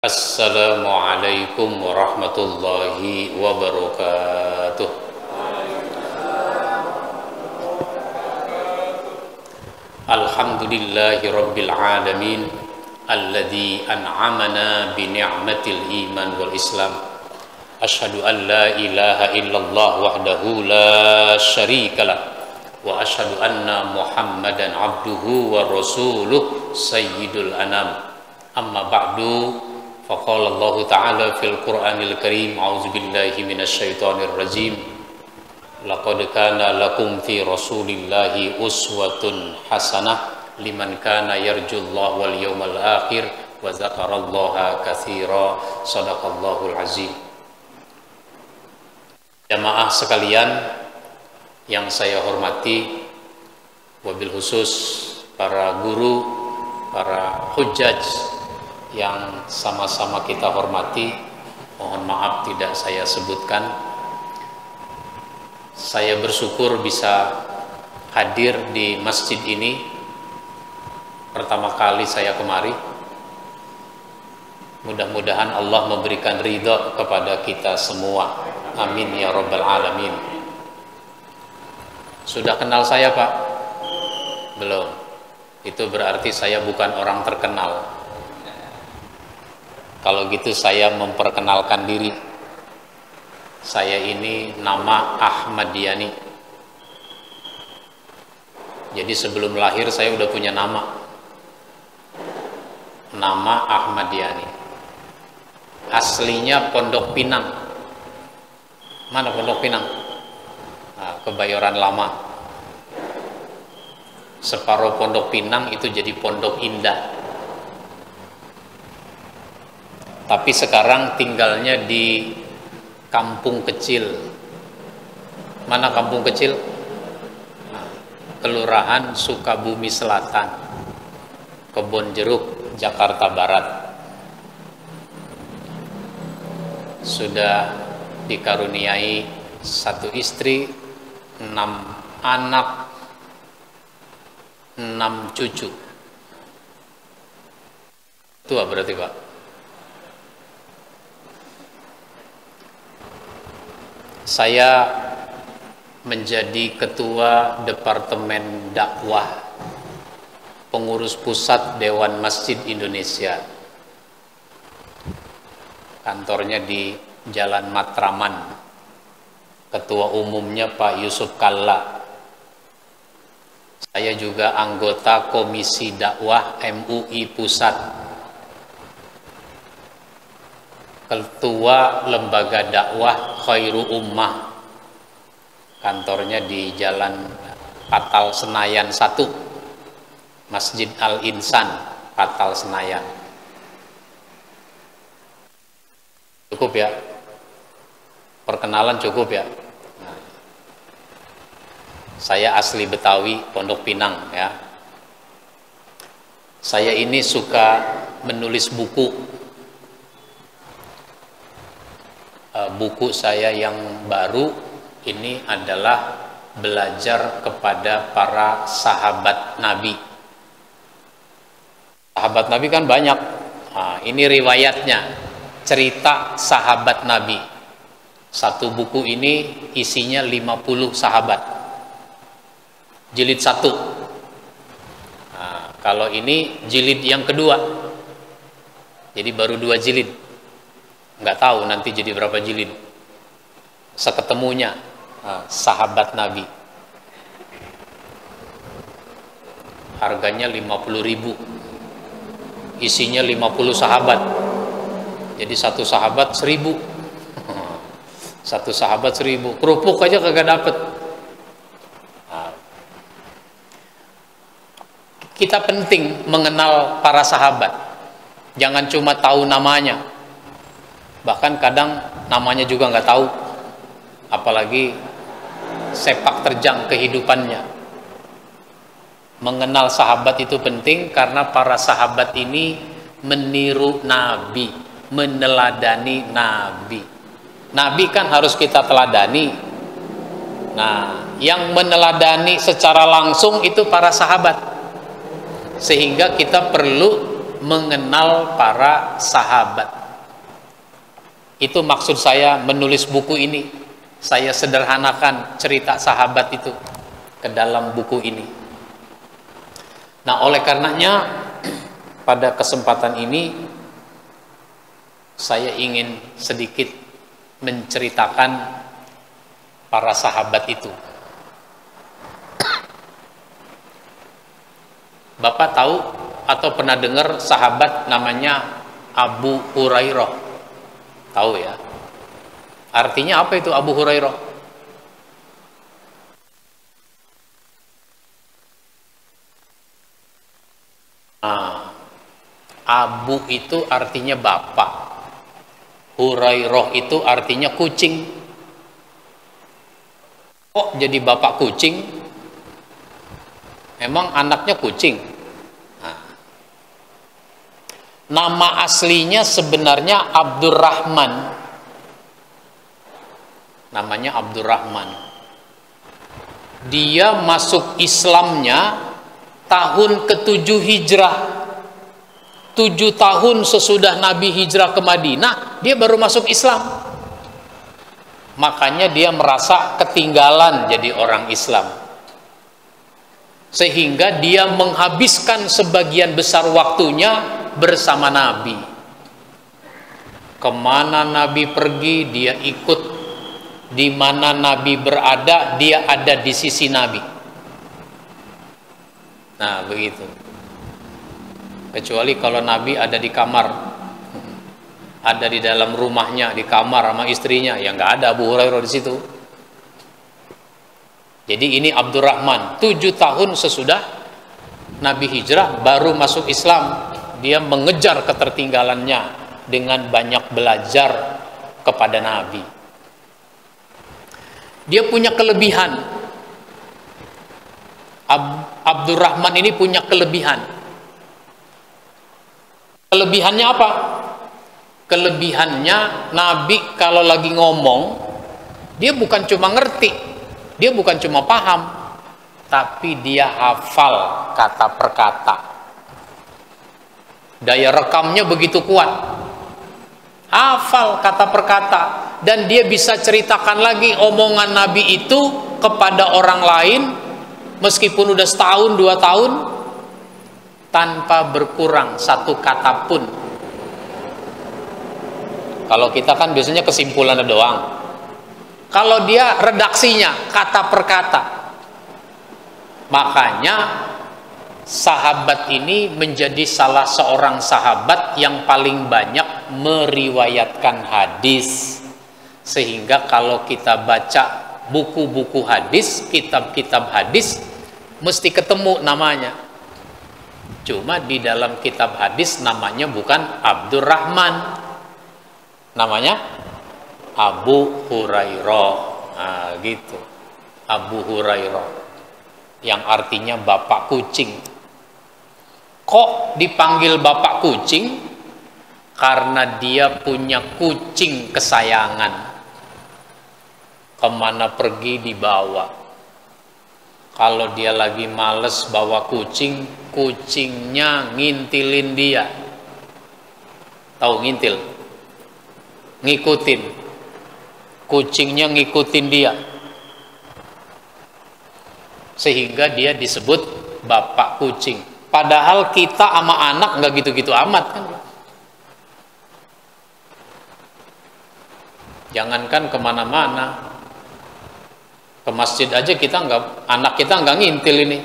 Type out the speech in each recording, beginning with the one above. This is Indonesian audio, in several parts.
Assalamualaikum warahmatullahi wabarakatuh. Alhamdulillahi rabbil alamin alladzi an'amana bi ni'matil iman wal islam. Asyhadu an la ilaha illallah wahdahu la syarikalah wa asyhadu anna Muhammadan abduhu wa rasuluh sayyidul anam. Amma ba'du. Faqala Allah Ta'ala fil Qur'anil Karim, a'udzu billahi minasy syaithanir rajim. Laqad kana lakum fi Rasulillahi uswatun hasanah liman kana yarjullaha wal yawmal akhir wa dzakarallaha katsira. Shadaqallahul azim. Jamaah sekalian yang saya hormati, wabil khusus para guru, para hujjaj yang sama-sama kita hormati, mohon maaf tidak saya sebutkan. Saya bersyukur bisa hadir di masjid ini. Pertama kali saya kemari. Mudah-mudahan Allah memberikan ridha kepada kita semua. Amin ya rabbal alamin. Sudah kenal saya, Pak? Belum. Itu berarti saya bukan orang terkenal. Kalau gitu saya memperkenalkan diri. Saya ini nama Ahmad Yani. Jadi sebelum lahir saya udah punya nama. Nama Ahmad Yani. Aslinya Pondok Pinang. Mana Pondok Pinang? Nah, Kebayoran Lama. Separuh Pondok Pinang itu jadi Pondok Indah. Tapi sekarang tinggalnya di kampung kecil. Mana kampung kecil? Nah, Kelurahan Sukabumi Selatan, Kebon Jeruk, Jakarta Barat. Sudah dikaruniai 1 istri, 6 anak, 6 cucu. Tua berarti, Pak. Saya menjadi ketua Departemen Dakwah Pengurus Pusat Dewan Masjid Indonesia. Kantornya di Jalan Matraman. Ketua umumnya Pak Yusuf Kalla. Saya juga anggota Komisi Dakwah MUI Pusat. Ketua Lembaga Dakwah Khairu Ummah. Kantornya di Jalan Patal Senayan 1, Masjid Al-Insan, Patal Senayan. Cukup ya? Perkenalan cukup ya? Nah, saya asli Betawi, Pondok Pinang ya. Saya ini suka menulis buku. Buku saya yang baru ini adalah belajar kepada para sahabat Nabi. Sahabat Nabi kan banyak. Nah, ini riwayatnya, cerita sahabat Nabi. Satu buku ini isinya 50 sahabat. Jilid 1. Nah, kalau ini jilid yang kedua. Jadi baru 2 jilid. Nggak tahu nanti jadi berapa jilid. Seketemunya sahabat Nabi. Harganya 50.000. Isinya 50 sahabat. Jadi satu sahabat 1.000. Satu sahabat 1.000. Kerupuk aja kagak dapet. Kita penting mengenal para sahabat. Jangan cuma tahu namanya. Bahkan kadang namanya juga nggak tahu, apalagi sepak terjang kehidupannya. Mengenal sahabat itu penting karena para sahabat ini meniru Nabi, meneladani Nabi. Nabi kan harus kita teladani. Nah, yang meneladani secara langsung itu para sahabat. Sehingga kita perlu mengenal para sahabat. Itu maksud saya menulis buku ini. Saya sederhanakan cerita sahabat itu ke dalam buku ini. Nah, oleh karenanya pada kesempatan ini saya ingin sedikit menceritakan para sahabat itu. Bapak tahu atau pernah dengar sahabat namanya Abu Hurairah? Tahu ya? Artinya apa itu Abu Hurairah? Nah, Abu itu artinya bapak. Hurairah itu artinya kucing. Kok jadi bapak kucing? Emang anaknya kucing? Nah, nama aslinya sebenarnya Abdurrahman. Namanya Abdurrahman. Dia masuk Islamnya tahun ke-7 Hijrah. 7 tahun sesudah Nabi hijrah ke Madinah, dia baru masuk Islam. Makanya dia merasa ketinggalan jadi orang Islam. Sehingga dia menghabiskan sebagian besar waktunya bersama Nabi. Kemana Nabi pergi, dia ikut. Di mana Nabi berada, dia ada di sisi Nabi. Nah, begitu. Kecuali kalau Nabi ada di kamar, ada di dalam rumahnya, di kamar sama istrinya, ya nggak ada Abu Hurairah di situ. Jadi ini Abdurrahman, 7 tahun sesudah Nabi hijrah baru masuk Islam. Dia mengejar ketertinggalannya dengan banyak belajar kepada Nabi. Dia punya kelebihan. Abdurrahman ini punya kelebihan. Kelebihannya apa? Kelebihannya Nabi kalau lagi ngomong, dia bukan cuma ngerti, dia bukan cuma paham, tapi dia hafal kata per kata. Daya rekamnya begitu kuat. Hafal kata per kata, dan dia bisa ceritakan lagi omongan Nabi itu kepada orang lain meskipun udah setahun 2 tahun tanpa berkurang satu kata pun. Kalau kita kan biasanya kesimpulannya doang. Kalau dia redaksinya kata per kata. Makanya sahabat ini menjadi salah seorang sahabat yang paling banyak meriwayatkan hadis. Sehingga kalau kita baca buku-buku hadis, kitab-kitab hadis, mesti ketemu namanya. Cuma di dalam kitab hadis namanya bukan Abdurrahman, namanya Abu Hurairah. Nah, gitu. Abu Hurairah, yang artinya bapak kucing. Kok dipanggil bapak kucing? Karena dia punya kucing kesayangan. Kemana pergi dibawa. Kalau dia lagi males bawa kucing, kucingnya ngintilin dia. Tahu ngintil? Ngikutin. Kucingnya ngikutin dia. Sehingga dia disebut bapak kucing. Padahal kita sama anak nggak gitu-gitu amat kan. Jangankan kemana-mana, ke masjid aja kita nggak, anak kita nggak ngintil ini.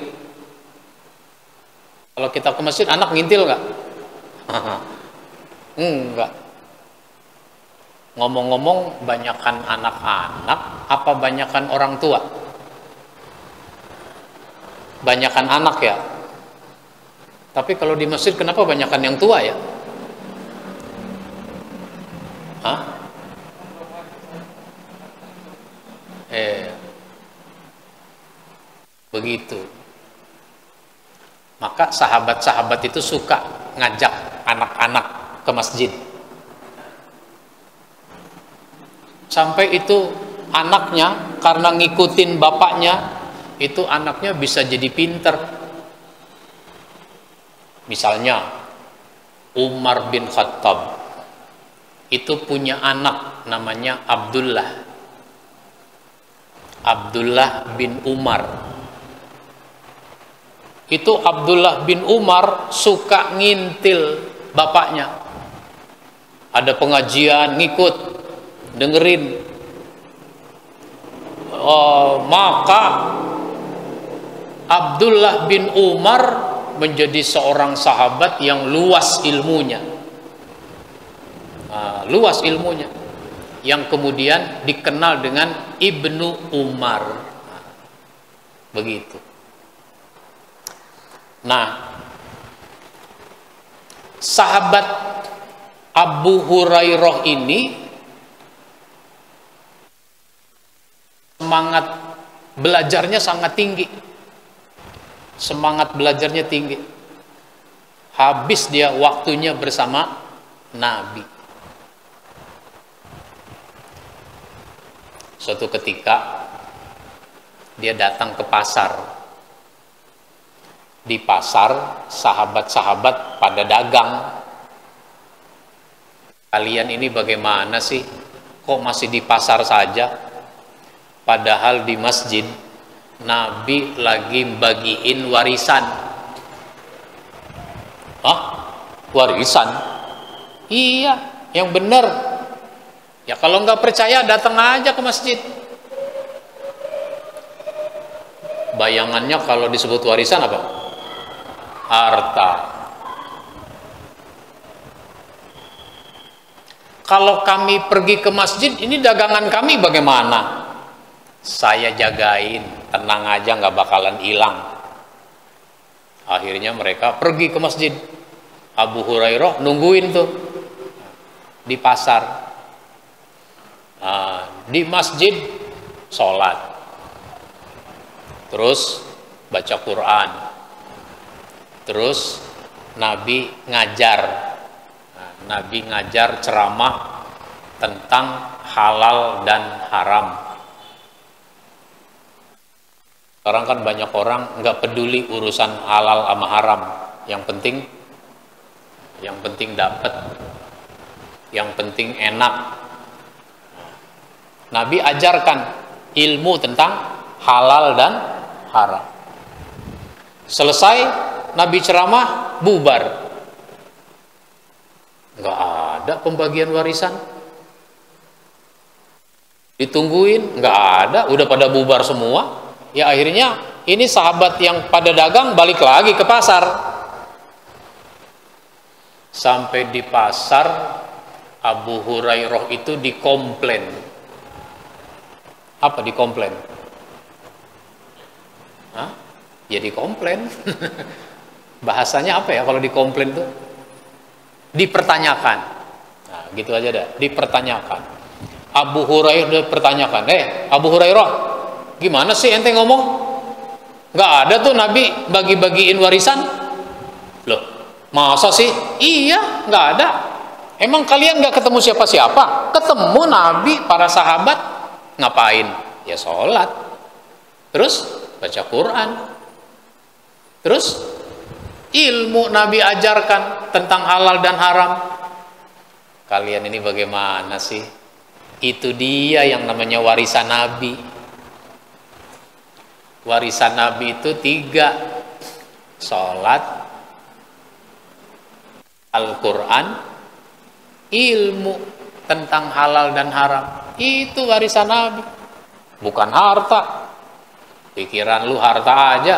Kalau kita ke masjid, anak ngintil nggak? Enggak. Ngomong-ngomong, banyakan anak-anak apa banyakan orang tua? Banyakan anak ya. Tapi kalau di masjid kenapa banyakan yang tua ya? Hah? Begitu. Maka sahabat-sahabat itu suka ngajak anak-anak ke masjid. Sampai itu anaknya karena ngikutin bapaknya, itu anaknya bisa jadi pinter. Misalnya Umar bin Khattab itu punya anak namanya Abdullah. Abdullah bin Umar. Itu Abdullah bin Umar suka ngintil bapaknya. Ada pengajian, ngikut, dengerin. Maka Abdullah bin Umar menjadi seorang sahabat yang luas ilmunya. Luas ilmunya, yang kemudian dikenal dengan Ibnu Umar. Begitu. Nah, sahabat Abu Hurairah ini semangat belajarnya sangat tinggi. Semangat belajarnya tinggi. Habis dia waktunya bersama Nabi. Suatu ketika dia datang ke pasar. Di pasar sahabat-sahabat pada dagang. Kalian ini bagaimana sih? Kok masih di pasar saja? Padahal di masjid Nabi lagi bagiin warisan. Hah? Warisan? Iya, yang benar. Ya kalau nggak percaya datang aja ke masjid. Bayangannya kalau disebut warisan apa? Harta. Kalau kami pergi ke masjid, ini dagangan kami bagaimana? Saya jagain, tenang aja nggak bakalan hilang. Akhirnya mereka pergi ke masjid. Abu Hurairah nungguin tuh di pasar. Di masjid sholat, terus baca Quran, terus Nabi ngajar. Nabi ngajar ceramah tentang halal dan haram. Sekarang kan banyak orang nggak peduli urusan halal sama haram. Yang penting dapat, yang penting enak. Nabi ajarkan ilmu tentang halal dan haram. Selesai Nabi ceramah, bubar. Nggak ada pembagian warisan. Ditungguin, nggak ada, udah pada bubar semua. Ya akhirnya ini sahabat yang pada dagang balik lagi ke pasar. Sampai di pasar Abu Hurairah itu dikomplain. Apa dikomplain? Hah? Ya dikomplain. Bahasanya apa ya kalau dikomplain tuh? Dipertanyakan. Nah, gitu aja dah, dipertanyakan. Abu Hurairah dipertanyakan, Abu Hurairah, gimana sih ente ngomong? Nggak ada tuh Nabi bagi-bagiin warisan. Loh, masa sih? Iya, nggak ada. Emang kalian nggak ketemu siapa-siapa? Ketemu Nabi, para sahabat, ngapain? Ya sholat. Terus baca Quran. Terus ilmu Nabi ajarkan tentang halal dan haram. Kalian ini bagaimana sih? Itu dia yang namanya warisan Nabi. Warisan Nabi itu 3: sholat, Al-Quran, ilmu tentang halal dan haram. Itu warisan Nabi, bukan harta. Pikiran lu harta aja.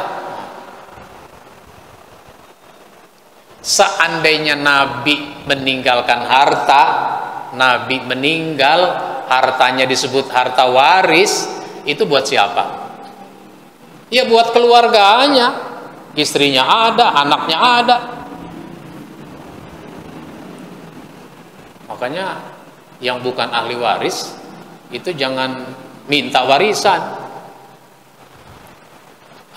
Seandainya Nabi meninggalkan harta, Nabi meninggal, hartanya disebut harta waris, itu buat siapa? Ya buat keluarganya, istrinya ada, anaknya ada. Makanya yang bukan ahli waris itu jangan minta warisan.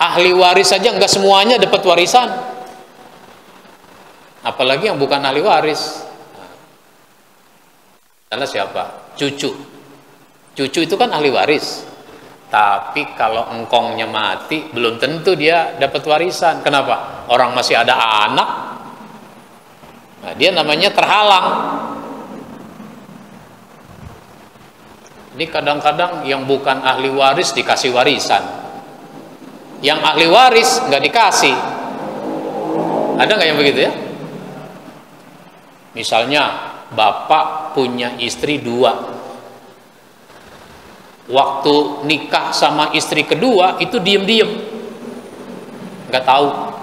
Ahli waris saja nggak semuanya dapat warisan, apalagi yang bukan ahli waris. Karena siapa? Cucu itu kan ahli waris. Tapi kalau engkongnya mati, belum tentu dia dapat warisan. Kenapa? Orang masih ada anak. Nah, dia namanya terhalang. Ini kadang-kadang yang bukan ahli waris dikasih warisan, yang ahli waris nggak dikasih. Ada nggak yang begitu ya? Misalnya bapak punya istri 2, waktu nikah sama istri kedua itu diem-diem, nggak tahu.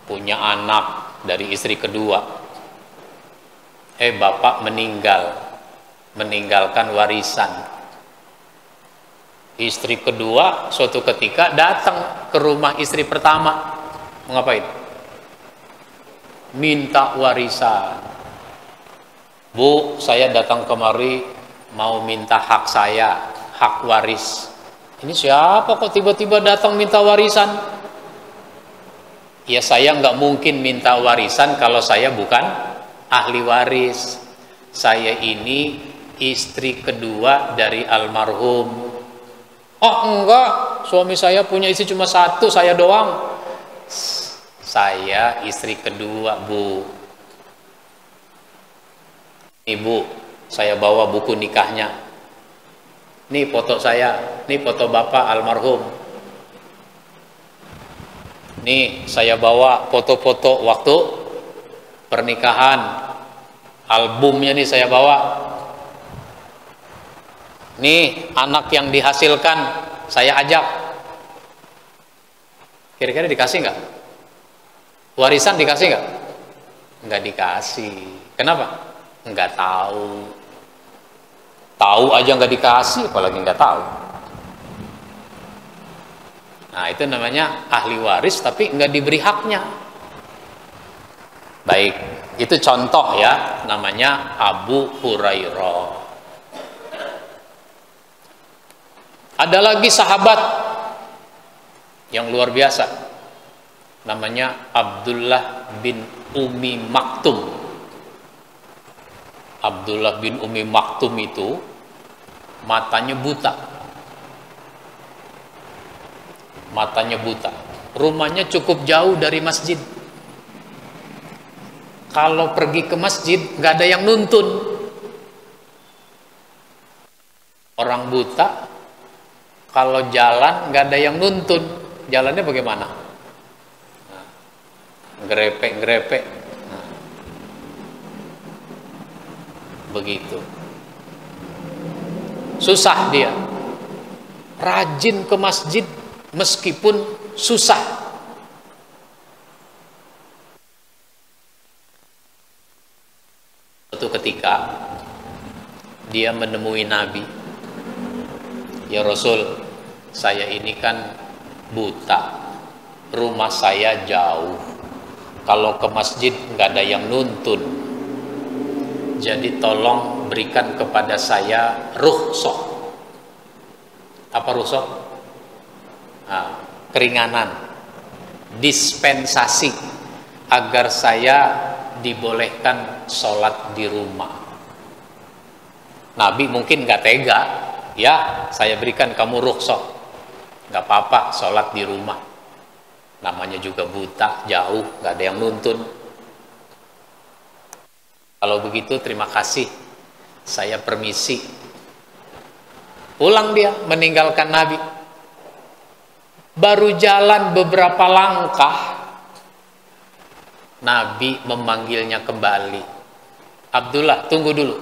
Punya anak dari istri kedua, bapak meninggalkan warisan. Istri kedua suatu ketika datang ke rumah istri pertama, mau ngapain? Minta warisan. Bu, saya datang kemari mau minta hak saya, hak waris. Ini siapa kok tiba-tiba datang minta warisan? Ya saya nggak mungkin minta warisan kalau saya bukan ahli waris. Saya ini istri kedua dari almarhum. Oh enggak, suami saya punya istri cuma 1, saya doang. Saya istri kedua, Bu. Ibu, saya bawa buku nikahnya. Nih foto saya, nih foto bapak almarhum. Nih saya bawa foto-foto waktu pernikahan. Albumnya nih saya bawa. Nih anak yang dihasilkan saya ajak. Kira-kira dikasih nggak? Warisan dikasih nggak? Nggak dikasih. Kenapa? Nggak tahu. Tahu aja nggak dikasih, apalagi nggak tahu. Nah itu namanya ahli waris tapi nggak diberi haknya. Baik, itu contoh ya, namanya Abu Hurairah. Ada lagi sahabat yang luar biasa, namanya Abdullah bin Umi Maktum. Abdullah bin Umi Maktum itu matanya buta. Matanya buta. Rumahnya cukup jauh dari masjid. Kalau pergi ke masjid nggak ada yang nuntun. Orang buta kalau jalan nggak ada yang nuntun, jalannya bagaimana? Nah, grepek-grepek. Nah, begitu. Susah dia. Rajin ke masjid meskipun susah. Suatu ketika dia menemui Nabi. Ya Rasul, saya ini kan buta, rumah saya jauh, kalau ke masjid nggak ada yang nuntun, jadi tolong berikan kepada saya rukhsah. Apa rukhsah? Nah, keringanan, dispensasi agar saya dibolehkan sholat di rumah. Nabi mungkin nggak tega. Ya, saya berikan kamu rukhsah, nggak apa-apa sholat di rumah. Namanya juga buta, jauh, nggak ada yang nuntun. Kalau begitu terima kasih, saya permisi. Pulang dia, meninggalkan Nabi. Baru jalan beberapa langkah, Nabi memanggilnya kembali. Abdullah, tunggu dulu.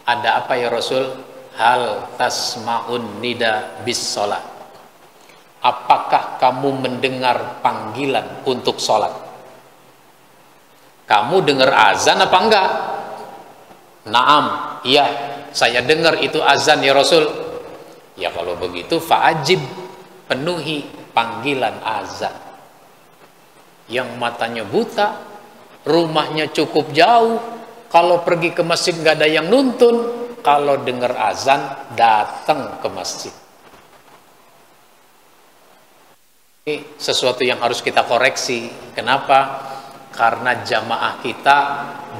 Ada apa ya Rasul? Hal tasma'un nida bis sholat. Apakah kamu mendengar panggilan untuk sholat? Kamu dengar azan apa enggak? Naam, iya, saya dengar itu azan ya Rasul. Ya kalau begitu fa'ajib, penuhi panggilan azan. Yang matanya buta, rumahnya cukup jauh, kalau pergi ke masjid nggak ada yang nuntun, kalau dengar azan datang ke masjid. Ini sesuatu yang harus kita koreksi. Kenapa? Karena jamaah kita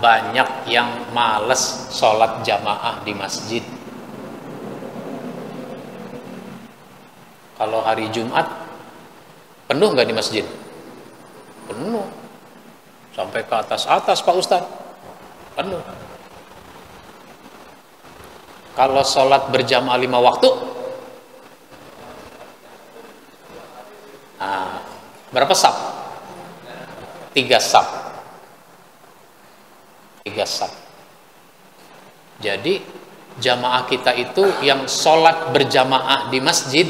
banyak yang males sholat jamaah di masjid. Kalau hari Jumat penuh nggak di masjid? Penuh. Sampai ke atas-atas Pak Ustadz. Penuh. Kalau sholat berjamaah 5 waktu, berapa saf? 3 saf. 3 saf. Jadi jamaah kita itu yang sholat berjamaah di masjid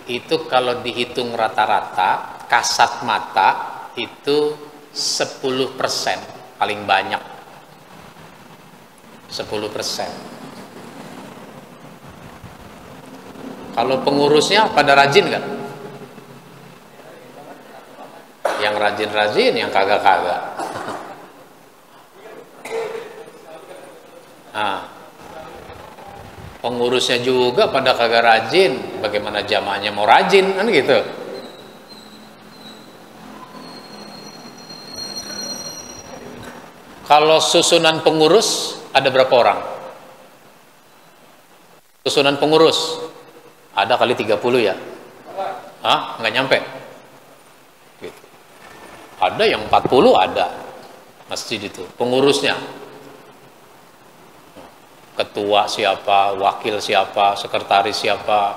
itu kalau dihitung rata-rata kasat mata itu 10% paling banyak. 10%. Kalau pengurusnya pada rajin nggak? Yang rajin-rajin, yang kagak-kagak. Pengurusnya juga pada kagak rajin, bagaimana jamaahnya mau rajin, kan gitu. Kalau susunan pengurus ada berapa orang? Susunan pengurus ada kali 30 ya? Nggak nyampe. Gitu. Ada yang 40 ada masjid itu pengurusnya. Ketua siapa, wakil siapa, sekretaris siapa,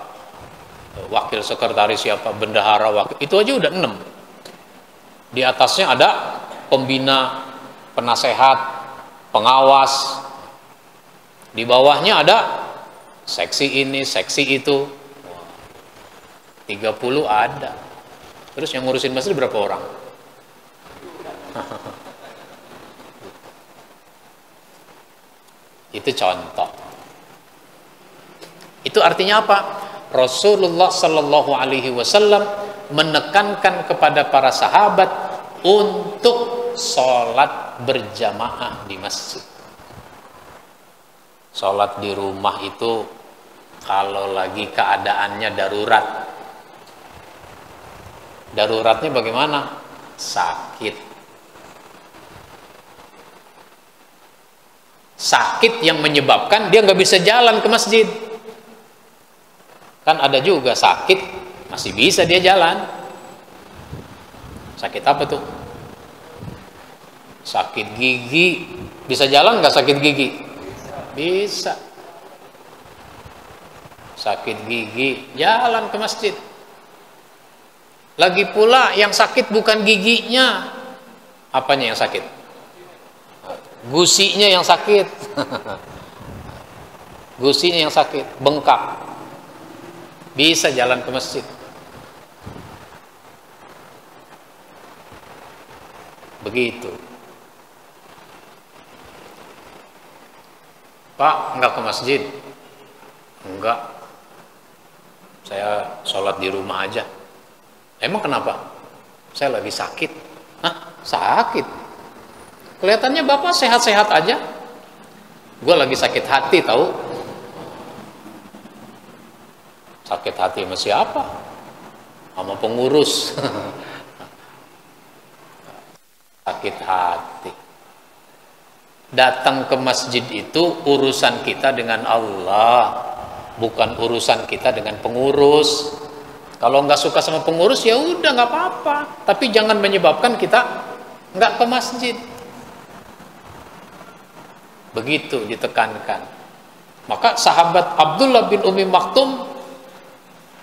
wakil sekretaris siapa, bendahara wakil, itu aja udah 6. Di atasnya ada pembina, penasehat, pengawas. Di bawahnya ada seksi ini, seksi itu. 30 ada. Terus yang ngurusin masjid berapa orang? Itu contoh. Itu artinya apa? Rasulullah Sallallahu Alaihi Wasallam menekankan kepada para sahabat untuk sholat berjamaah di masjid. Sholat di rumah itu kalau lagi keadaannya darurat. Daruratnya bagaimana? Sakit. Sakit yang menyebabkan dia nggak bisa jalan ke masjid. Kan ada juga sakit masih bisa dia jalan. Sakit apa tuh? Sakit gigi. Bisa jalan nggak sakit gigi? Bisa. Sakit gigi, jalan ke masjid. Lagi pula yang sakit bukan giginya. Apanya yang sakit? Gusinya yang sakit. Gusinya yang sakit, bengkak. Bisa jalan ke masjid. Begitu. Pak, enggak ke masjid? Enggak. Saya sholat di rumah aja. Emang kenapa? Saya lagi sakit. Sakit? Kelihatannya Bapak sehat-sehat aja. Gue lagi sakit hati tahu. Sakit hati sama siapa? Sama pengurus. Sakit hati. Datang ke masjid itu urusan kita dengan Allah, bukan urusan kita dengan pengurus. Kalau nggak suka sama pengurus ya udah nggak apa-apa. Tapi jangan menyebabkan kita nggak ke masjid. Begitu ditekankan. Maka sahabat Abdullah bin Umi Maktum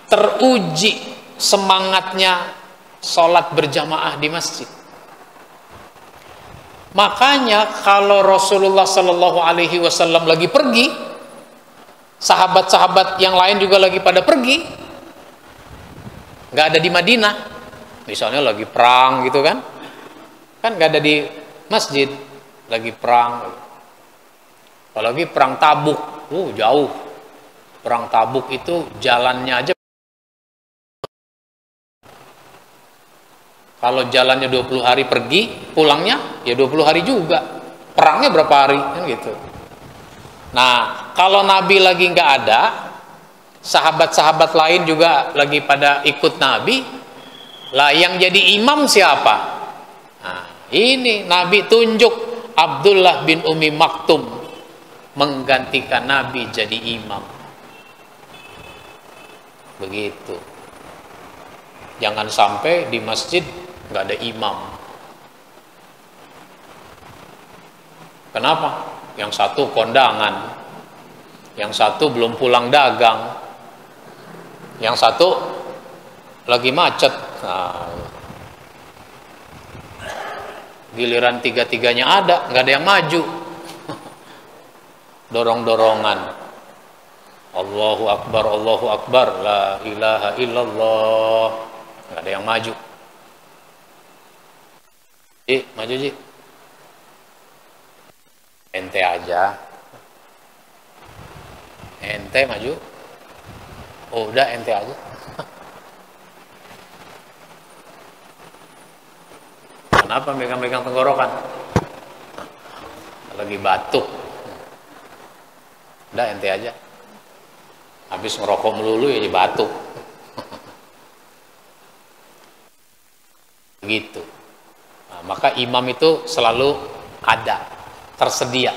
teruji semangatnya sholat berjamaah di masjid. Makanya kalau Rasulullah Sallallahu Alaihi Wasallam lagi pergi, sahabat-sahabat yang lain juga lagi pada pergi, nggak ada di Madinah. Misalnya lagi perang gitu kan nggak ada di masjid, lagi perang. Apalagi perang Tabuk, jauh. Perang Tabuk itu jalannya aja. Kalau jalannya 20 hari pergi, pulangnya ya 20 hari juga. Perangnya berapa hari? Kan gitu. Nah, kalau Nabi lagi nggak ada, sahabat-sahabat lain juga lagi pada ikut Nabi, lah yang jadi imam siapa? Nah, ini Nabi tunjuk Abdullah bin Umi Maktum menggantikan Nabi jadi imam. Begitu. Jangan sampai di masjid nggak ada imam. Kenapa? Yang satu kondangan, yang satu belum pulang dagang, yang satu lagi macet. Nah, giliran tiga-tiganya ada, nggak ada yang maju. Dorong-dorongan. Allahu Akbar, la ilaha illallah. Nggak ada yang maju. Maju Ji. Ente aja. Ente maju. Oh, udah ente aja. Kenapa megang-megang tenggorokan? Lagi batuk. Udah ente aja. Habis ngerokok melulu ya jadi batuk. Begitu. Nah, maka imam itu selalu ada, tersedia.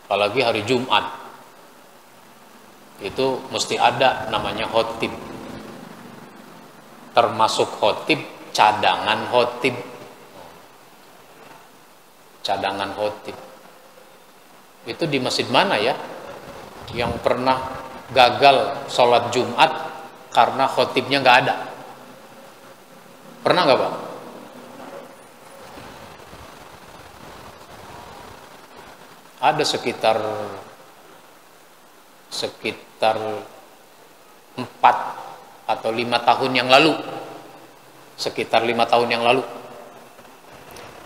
Apalagi hari Jumat. Itu mesti ada namanya khotib. Termasuk khotib, cadangan khotib. Cadangan khotib. Itu di masjid mana ya yang pernah gagal sholat Jumat karena khotibnya nggak ada? Pernah nggak Pak? Ada sekitar 4 atau 5 tahun yang lalu, sekitar 5 tahun yang lalu,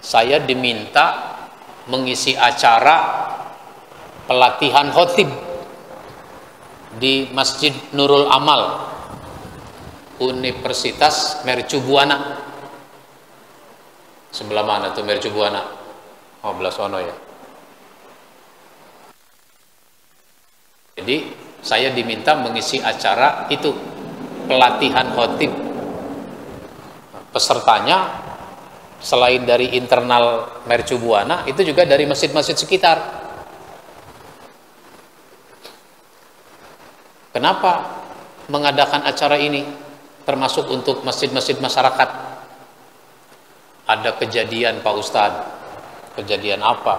saya diminta mengisi acara pelatihan khotib di Masjid Nurul Amal, Universitas Mercu Buana. Sebelah mana tuh Mercu Buana? Oh, belah sono ya. Jadi saya diminta mengisi acara itu, pelatihan khotib. Pesertanya selain dari internal Mercu Buana, itu juga dari masjid-masjid sekitar. Kenapa mengadakan acara ini? Termasuk untuk masjid-masjid masyarakat. Ada kejadian Pak Ustadz. Kejadian apa?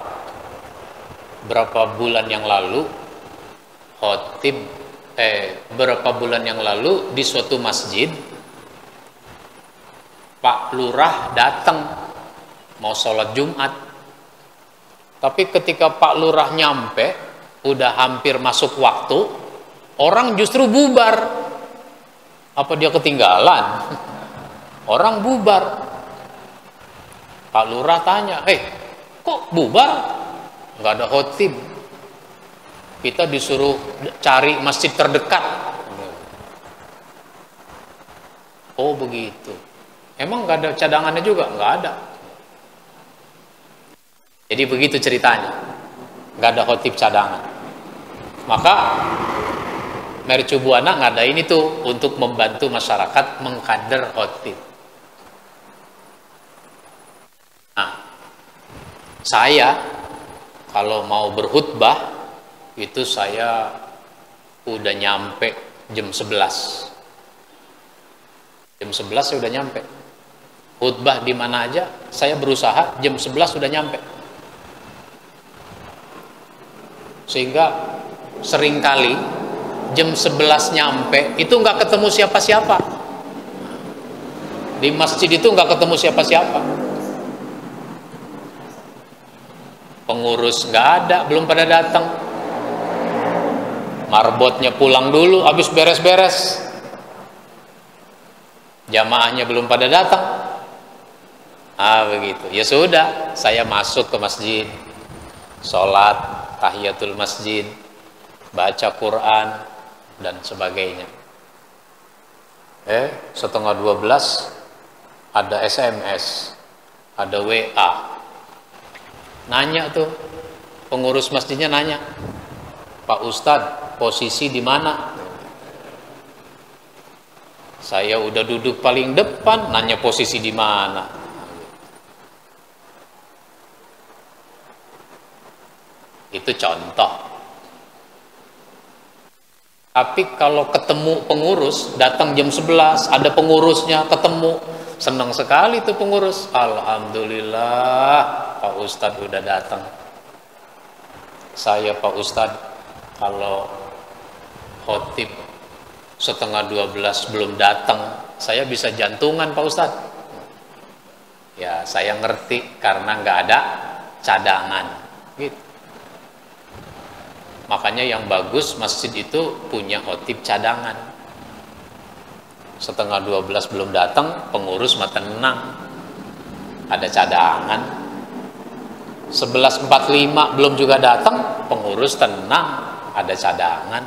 Berapa bulan yang lalu berapa bulan yang lalu di suatu masjid, Pak Lurah datang mau sholat Jumat, tapi ketika Pak Lurah nyampe udah hampir masuk waktu, orang justru bubar. Apa dia ketinggalan? Orang bubar. Pak Lurah tanya, kok bubar? Nggak ada khotib. Kita disuruh cari masjid terdekat. Oh begitu. Emang nggak ada cadangannya juga? Nggak ada. Jadi begitu ceritanya. Nggak ada khotib cadangan. Maka Mercu Buana ngadain itu untuk membantu masyarakat mengkader khotib. Nah, saya kalau mau berkhutbah itu saya udah nyampe jam 11. Jam 11 saya udah nyampe. Khutbah di mana aja, saya berusaha jam 11 sudah nyampe. Sehingga seringkali jam 11 nyampe itu nggak ketemu siapa-siapa. Di masjid itu nggak ketemu siapa-siapa. Pengurus nggak ada, belum pada datang. Marbotnya pulang dulu, habis beres-beres. Jamaahnya belum pada datang. Begitu. Ya sudah, saya masuk ke masjid, sholat, tahiyatul masjid, baca Quran, dan sebagainya. 11:30 ada SMS, ada WA. Nanya tuh, pengurus masjidnya nanya, Pak Ustadz, posisi di mana? Saya udah duduk paling depan, nanya posisi di mana. Itu contoh. Tapi kalau ketemu pengurus, datang jam 11, ada pengurusnya, ketemu, Senang sekali tuh pengurus. Alhamdulillah, Pak Ustadz udah datang. Saya Pak Ustadz, kalau khotib 11:30 belum datang, saya bisa jantungan Pak Ustadz. Ya saya ngerti karena nggak ada cadangan gitu. Makanya yang bagus masjid itu punya khotib cadangan. 11:30 belum datang, pengurus mah tenang, ada cadangan. 11:45 belum juga datang, pengurus tenang, ada cadangan.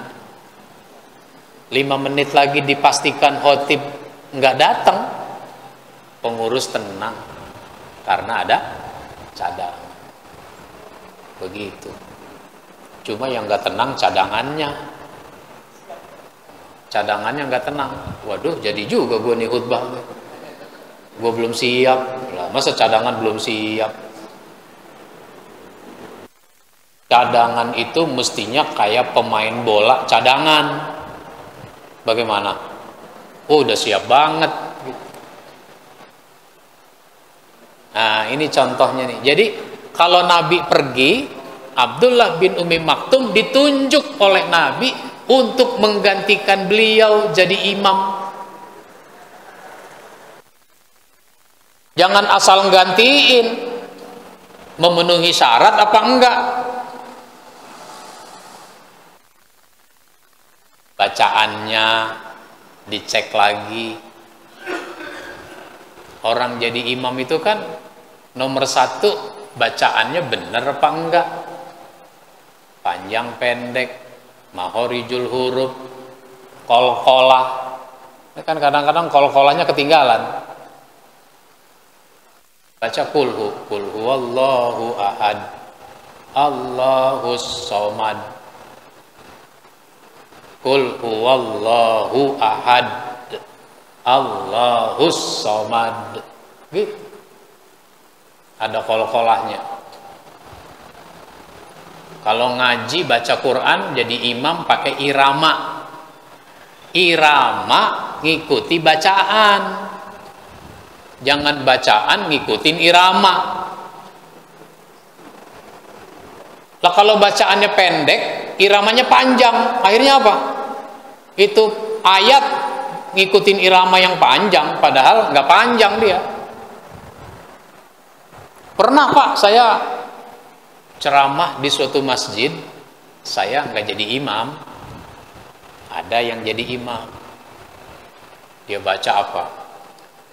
5 menit lagi dipastikan khotib nggak datang, pengurus tenang karena ada cadangan. Begitu. Cuma yang nggak tenang cadangannya. Cadangannya nggak tenang. Waduh, jadi juga gue nih khutbah. Gue belum siap. Lah, masa cadangan belum siap? Cadangan itu mestinya kayak pemain bola cadangan. Bagaimana? Oh, udah siap banget. Nah, ini contohnya nih. Jadi, kalau Nabi pergi, Abdullah bin Umi Maktum ditunjuk oleh Nabi untuk menggantikan beliau jadi imam. Jangan asal gantiin, memenuhi syarat apa enggak. Bacaannya dicek lagi. Orang jadi imam itu kan nomor 1 bacaannya benar apa enggak, panjang pendek, mahorijul huruf, qalqalah. Kan kadang-kadang qalqalahnya ketinggalan. Baca qul huwallahu ahad, Allahus somad. Qul huwallahu ahad, Allahus somad. Gitu. Ada qalqalahnya. Kalau ngaji baca Quran jadi imam pakai irama. Irama ngikuti bacaan. Jangan bacaan ngikutin irama. Lah kalau bacaannya pendek, iramanya panjang. Akhirnya apa? Itu ayat ngikutin irama yang panjang, padahal nggak panjang dia. Pernah Pak, saya ceramah di suatu masjid, saya nggak jadi imam, ada yang jadi imam. Dia baca apa?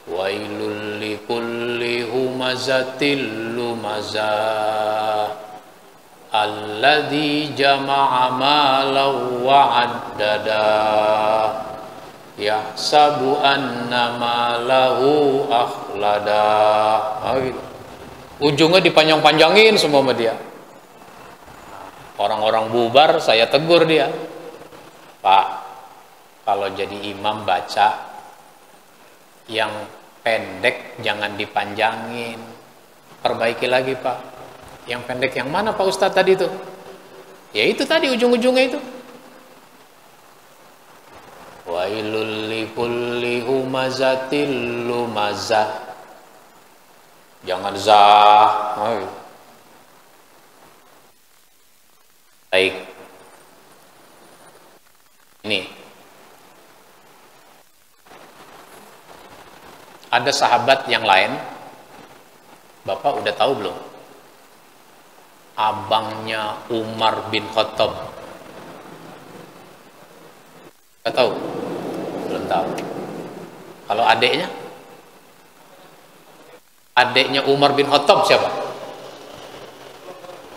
Wailul likulli humazatil lumazah alladzi jama'a malan wa 'addada yahsabu anna malahu akhlada. Gitu. Ujungnya dipanjang-panjangin semua sama dia. Orang-orang bubar, saya tegur dia. Pak, kalau jadi imam baca yang pendek jangan dipanjangin. Perbaiki lagi Pak. Yang pendek yang mana Pak Ustadz tadi itu? Ya itu tadi ujung-ujungnya itu. Wailul likulli humazatil lumazah. Jangan zah. Baik. Ini. Ada sahabat yang lain. Bapak udah tahu belum? Abangnya Umar bin Khattab. Nggak tahu? Belum tahu. Kalau adiknya? Adiknya Umar bin Khattab siapa?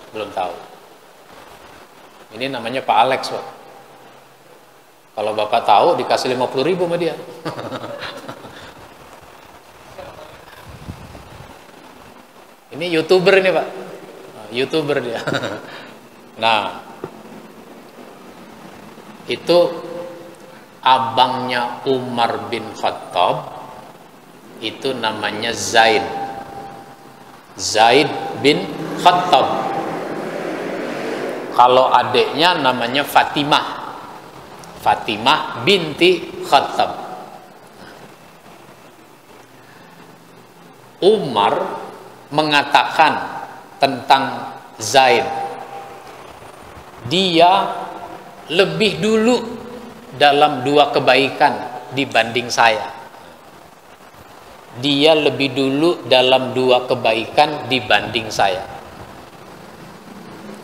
Belum tahu. Ini namanya Pak Alex Pak. Kalau Bapak tahu dikasih 50.000 sama dia. Ini YouTuber ini Pak. YouTuber dia. Nah, itu abangnya Umar bin Khattab, itu namanya Zaid. Zaid bin Khattab. Kalau adiknya namanya Fatimah. Fatimah binti Khattab. Umar mengatakan tentang Zaid, dia lebih dulu dalam 2 kebaikan dibanding saya. Dia lebih dulu dalam 2 kebaikan dibanding saya.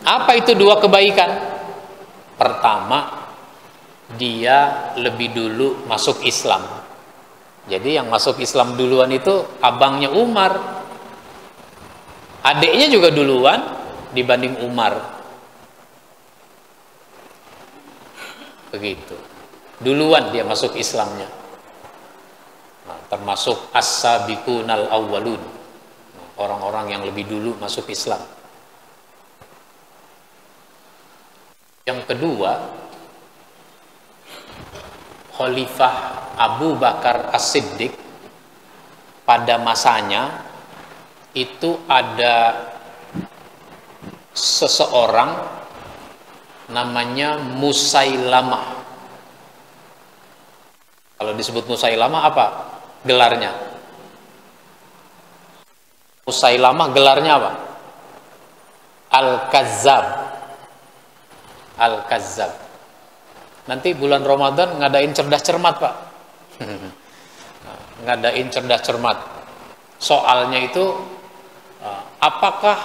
Apa itu 2 kebaikan? Pertama, dia lebih dulu masuk Islam. Jadi yang masuk Islam duluan itu abangnya Umar. Adiknya juga duluan dibanding Umar. Begitu. Duluan dia masuk Islamnya. Nah, termasuk as-sabiqunal awwalun. Orang-orang yang lebih dulu masuk Islam. Yang kedua, Khalifah Abu Bakar As-Siddiq pada masanya itu ada seseorang namanya Musailamah. Kalau disebut Musailamah apa gelarnya? Musailamah gelarnya apa? Al-Kazzab. Al-Kazzab. Nanti bulan Ramadan ngadain cerdas cermat, Pak. Ngadain cerdas cermat. Soalnya itu apakah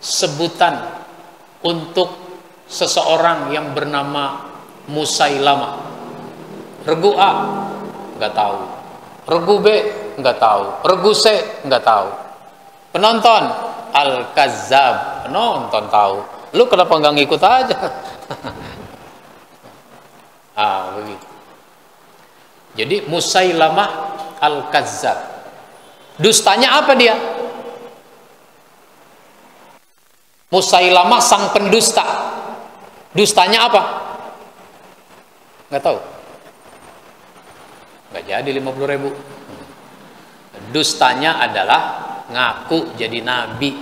sebutan untuk seseorang yang bernama Musailamah? Regu A nggak tahu, regu B nggak tahu, regu C nggak tahu. Penonton Al-Kazzab, penonton tahu. Lu kenapa nggak ngikut aja? Begitu. Jadi Musailamah Al-Kazzab. Dustanya apa dia? Musailamah sang pendusta. Dustanya apa? Nggak tahu. Nggak jadi 50.000. Dustanya adalah ngaku jadi nabi.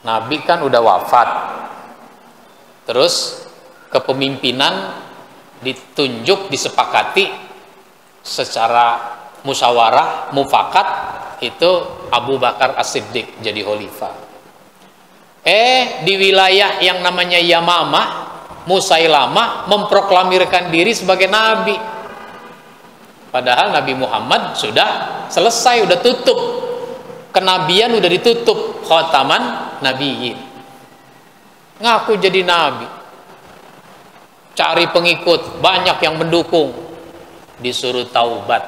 Nabi kan udah wafat. Terus kepemimpinan ditunjuk, disepakati secara musyawarah, mufakat, itu Abu Bakar As-Siddiq jadi khalifah. Di wilayah yang namanya Yamamah, Musailamah memproklamirkan diri sebagai nabi. Padahal Nabi Muhammad sudah selesai, udah tutup. Kenabian udah ditutup, khataman nabiyyin. Ngaku jadi nabi. Cari pengikut, banyak yang mendukung. Disuruh taubat,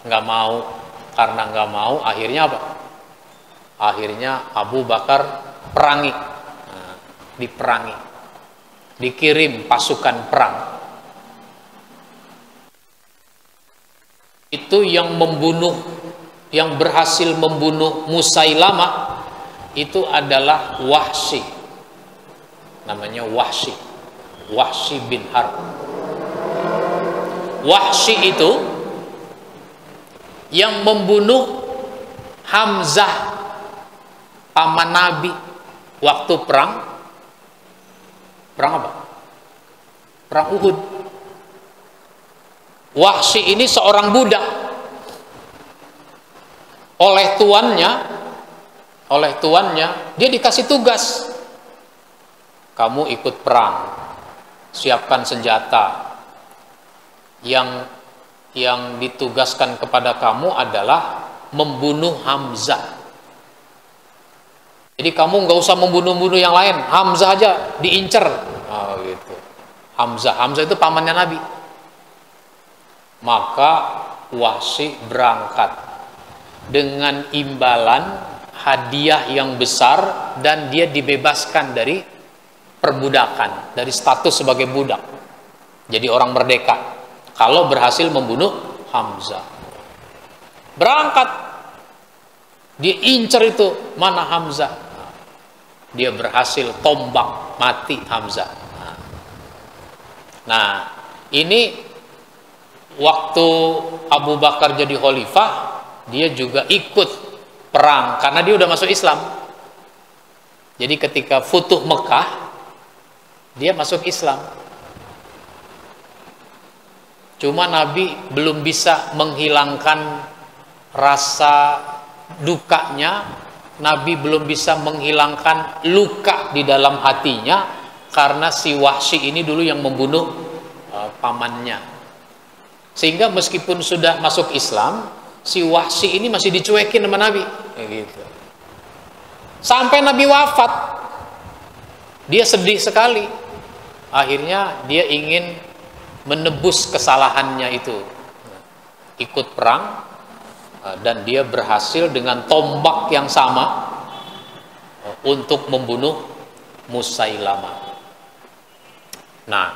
nggak mau. Karena nggak mau, akhirnya apa? Akhirnya Abu Bakar perangi. Diperangi. Dikirim pasukan perang. Itu yang membunuh, yang berhasil membunuh Musailamah itu adalah Wahsy. Namanya Wahsy. Wahsy bin Harb. Wahsy itu yang membunuh Hamzah, paman Nabi, waktu perang apa? Perang Uhud. Wahsy ini seorang budak. Oleh tuannya dia dikasih tugas. Kamu ikut perang, siapkan senjata. Yang ditugaskan kepada kamu adalah membunuh Hamzah. Jadi kamu nggak usah membunuh-bunuh yang lain, Hamzah aja diincer. Gitu. Hamzah itu pamannya Nabi. Maka Wahsy berangkat dengan imbalan hadiah yang besar dan dia dibebaskan dari perbudakan, dari status sebagai budak. Jadi orang merdeka kalau berhasil membunuh Hamzah. Berangkat, diincar itu, mana Hamzah? Dia berhasil tombak, mati Hamzah. Nah, ini waktu Abu Bakar jadi khalifah, dia juga ikut perang karena dia udah masuk Islam. Jadi ketika Futuh Mekah, dia masuk Islam. Cuma Nabi belum bisa menghilangkan rasa dukanya, Nabi belum bisa menghilangkan luka di dalam hatinya karena si Wahsy ini dulu yang membunuh pamannya. Sehingga meskipun sudah masuk Islam, si Wahsy ini masih dicuekin sama Nabi. Gitu. Sampai Nabi wafat, dia sedih sekali. Akhirnya dia ingin menebus kesalahannya itu. Ikut perang, dan dia berhasil dengan tombak yang sama untuk membunuh Musailamah. Nah,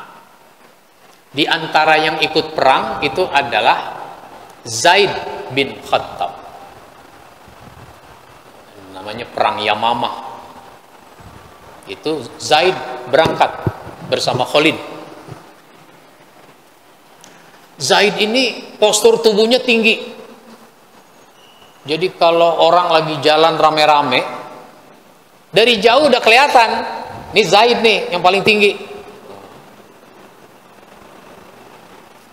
di antara yang ikut perang itu adalah Zaid bin Khattab. Namanya perang Yamamah. Itu Zaid berangkat bersama Khalid. Zaid ini postur tubuhnya tinggi. Jadi kalau orang lagi jalan rame-rame, dari jauh udah kelihatan, ini Zaid nih yang paling tinggi.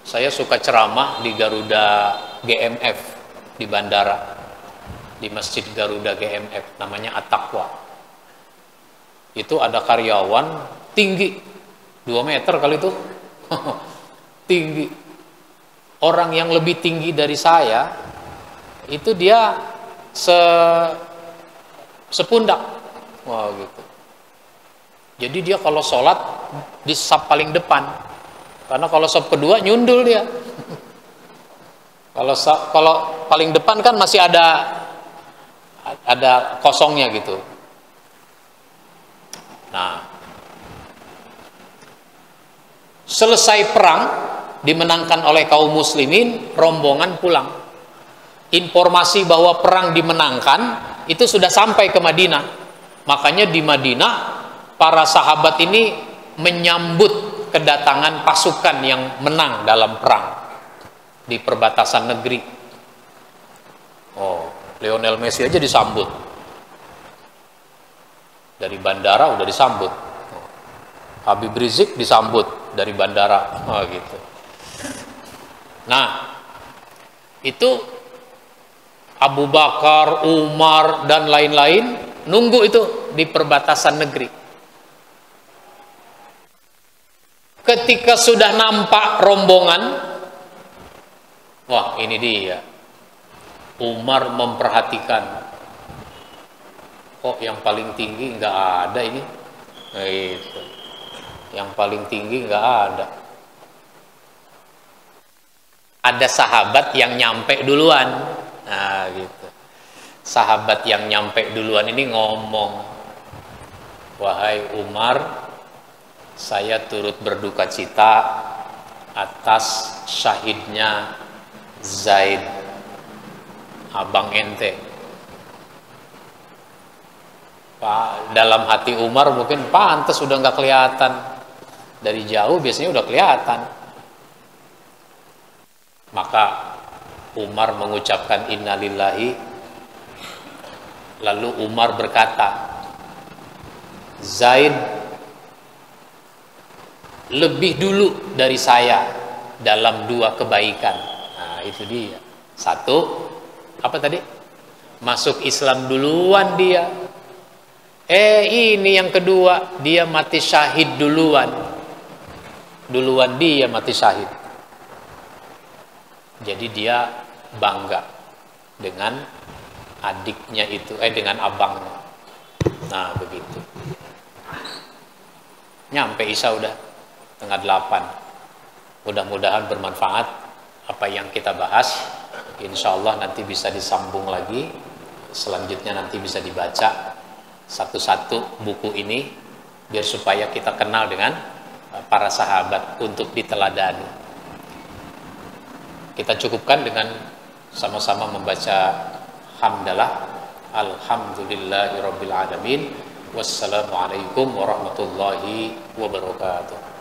Saya suka ceramah di Garuda GMF di bandara, di Masjid Garuda GMF, namanya At-Taqwa. Itu ada karyawan tinggi, 2 meter kali itu, tinggi. Orang yang lebih tinggi dari saya, itu dia sepundak. Wah, gitu. Jadi dia kalau sholat di saf paling depan. Karena kalau saf kedua nyundul dia. Kalau paling depan kan masih ada kosongnya gitu. Nah, selesai perang dimenangkan oleh kaum muslimin, rombongan pulang. Informasi bahwa perang dimenangkan itu sudah sampai ke Madinah. Makanya di Madinah para sahabat ini menyambut kedatangan pasukan yang menang dalam perang di perbatasan negeri. Oh, Lionel Messi aja disambut. Dari bandara udah disambut. Habib Rizik disambut dari bandara. Oh, gitu. Nah, itu Abu Bakar, Umar, dan lain-lain nunggu itu di perbatasan negeri. Ketika sudah nampak rombongan, wah ini dia. Umar memperhatikan, kok yang paling tinggi nggak ada ini. Gitu. Yang paling tinggi nggak ada. Ada sahabat yang nyampe duluan. Nah, gitu. Sahabat yang nyampe duluan ini ngomong, wahai Umar, saya turut berduka cita atas syahidnya Zaid, abang ente. Pak, dalam hati Umar mungkin pantas sudah nggak kelihatan. Dari jauh biasanya udah kelihatan. Maka Umar mengucapkan innalillahi. Lalu Umar berkata, Zaid lebih dulu dari saya dalam 2 kebaikan. Nah, itu dia. 1, apa tadi? Masuk Islam duluan dia. Ini yang kedua, dia mati syahid duluan. Duluan dia mati syahid. Jadi dia bangga dengan adiknya itu, dengan abangnya. Nah, begitu. Nyampe Isya udah setengah 8. Mudah-mudahan bermanfaat apa yang kita bahas. Insya Allah nanti bisa disambung lagi. Selanjutnya nanti bisa dibaca satu-satu buku ini, biar supaya kita kenal dengan para sahabat untuk diteladani. Kita cukupkan dengan sama-sama membaca hamdalah. Alhamdulillahirabbil alamin. Wassalamualaikum warahmatullahi wabarakatuh.